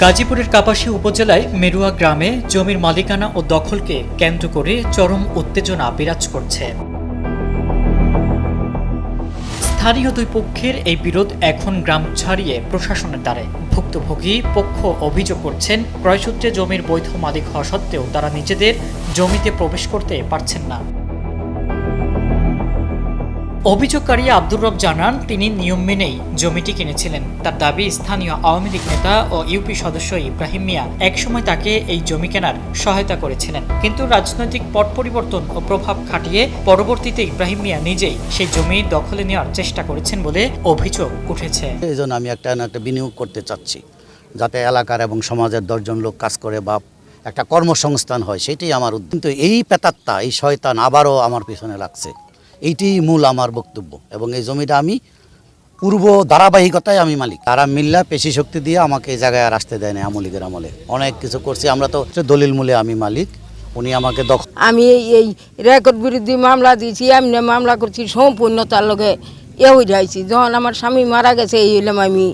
গাজীপুরের কাপাসী উপজেলায় মেরুয়া গ্রামে জমির মালিকানা ও দখলকে কেন্দ্র করে চরম উত্তেজনা বিরাজ করছে। স্থানীয় দুই পক্ষের এই বিরোধ এখন গ্রাম ছাড়িয়ে প্রশাসনের দ্বারে। ভুক্তভোগী পক্ষ অভিযোগ করছেন, ক্রয়সূত্রে জমির বৈধ মালিক হওয়া সত্ত্বেও তারা নিজেদের জমিতে প্রবেশ করতে পারছেন না। অভিযোগকারী আব্দুর রব জানান, তিনি নিয়ম মেনেই জমিটি কিনেছিলেন। তার দাবি, স্থানীয় আওয়ামী লীগ নেতা ও ইউপি সদস্য ইব্রাহিম মিয়া একসময় তাকে এই জমি কেনার সহায়তা করেছিলেন, কিন্তু রাজনৈতিক পট পরিবর্তন ও প্রভাব খাটিয়ে পরবর্তীতে ইব্রাহিম মিয়া নিজেই সেই জমি দখলে নেওয়ার চেষ্টা করেছেন বলে অভিযোগ উঠেছে। এই জন্য আমি একটা বিনিয়োগ করতে চাচ্ছি, যাতে এলাকার এবং সমাজের 10 জন লোক কাজ করে বা একটা কর্মসংস্থান হয়, সেটাই আমার উদ্দেশ্য। কিন্তু এই পেতাত্তা, এই শয়তান আবারও আমার পিছনে লাগছে, এইটি মূল আমার বক্তব্য। এবং এই জমিটা আমি পূর্ব ধারাবাহিকতায় আমি মালিক। তারা মিল্লা পেশি শক্তি দিয়ে আমাকে এই জায়গায় আর আসতে দেয় না। আওয়ামী লীগের আমলে অনেক কিছু করছি আমরা, তো দলিল মূলে আমি মালিক, উনি আমাকে আমি এই রেকর্ড বিরুদ্ধে মামলা দিয়েছি, এমনি মামলা করছি সম্পূর্ণ তার লগে হয়ে যাইছি। যখন আমার স্বামী মারা গেছে এই হইলাম আমি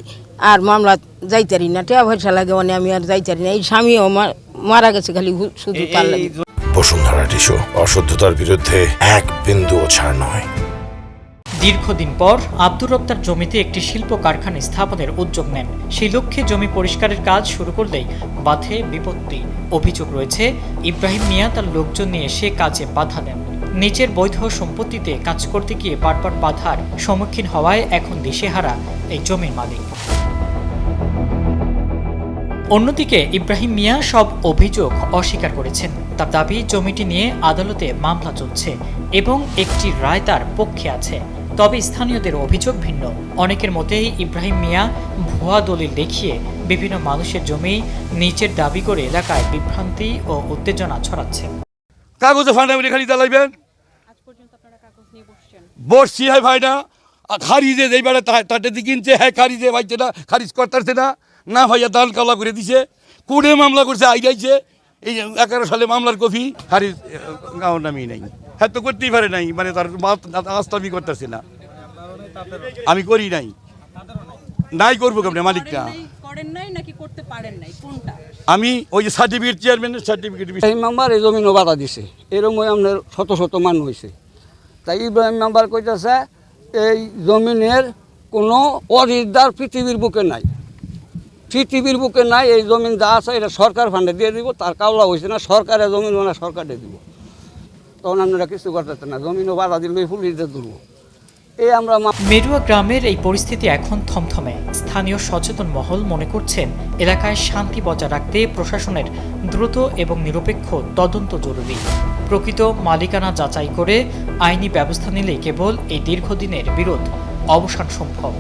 আর মামলা যাইতারি না, টাকা পয়সা লাগে মানে আমি আর যাইতারি না। এই স্বামীও মারা গেছে খালি শুধু তার লাগে। বসুন্ধরা টিস্যু, অশুদ্ধতার বিরুদ্ধে এক বিন্দুও ছাড় নয়। দীর্ঘদিন পর আব্দুর রব তার জমিতে একটি শিল্প কারখানা স্থাপনের উদ্যোগ নেন। সেই লক্ষ্যে জমি পরিষ্কারের কাজ শুরু করলেই বাধে বিপত্তি। অভিযোগ রয়েছে, ইব্রাহিম মিয়া তার লোকজন নিয়ে সে কাজে বাধা দেন। নিচের বৈধ সম্পত্তিতে কাজ করতে গিয়ে বারবার বাধার সম্মুখীন হওয়ায় এখন দিশেহারা এই জমির মালিক। অন্যদিকে ইব্রাহিম মিয়া সব অভিযোগ অস্বীকার করেছেন। তার দাবি, জমিটি নিয়ে আদালতে মামলা চলছে এবং একটি রায় তার পক্ষে আছে। তবে স্থানীয়দের অভিযোগ ভিন্ন। অনেকের মতেই ইব্রাহিম মিয়া ভুয়া দলিল দেখিয়ে বিভিন্ন মানুষের জমি নিচের দাবি করে এলাকায় বিভ্রান্তি ও উত্তেজনা ছড়াচ্ছে। কাগজে ফান্ডামেন্ট খালি চালাইবেন, বসছি হয় ভাই না খারিজে যেইবারে তাতে কিনছে, হ্যাঁ খারিজে ভাইছে না, খারিজ করতেছে না, না ভাইয়া দাল কালা করে দিছে, কোর্টে মামলা করছে, আইডাইছে। এই 11 সালে মামলার কপি, খারিজ গাঁওর নামই নাই, হ্যাঁ তো করতেই পারে নাই, মানে তার আস্তাবি করতেছে না। আমি করি নাই, নাই করবো কেমন মালিকটা। আমি ওই যে সার্টিফিকেট, চেয়ারম্যানের সার্টিফিকেট, এই মেম্বার এই জমি বাধা দিছে, এরকম আপনার শত শত মান হয়েছে। তাই ইব্রাহিম মেম্বার কইতেছে এই জমিনের কোনো অধিকার পৃথিবীর বুকে নাই, পৃথিবীর বুকে নাই। এই জমিন যা আছে এটা সরকার ফান্ডে দিয়ে দিব, তার কাওলা হয়েছে না, সরকারের জমিন মানে সরকারে দিব। তখন আপনারা কিছু করতেছেন না, জমিনও বাধা দিল পুলিশদের দুর্ব। মেরুয়া গ্রামের এই পরিস্থিতি এখন থমথমে। স্থানীয় সচেতন মহল মনে করছেন, এলাকায় শান্তি বজায় রাখতে প্রশাসনের দ্রুত এবং নিরপেক্ষ তদন্ত জরুরি। প্রকৃত মালিকানা যাচাই করে আইনি ব্যবস্থা নিলেই কেবল এই দীর্ঘদিনের বিরোধ অবসান সম্ভব।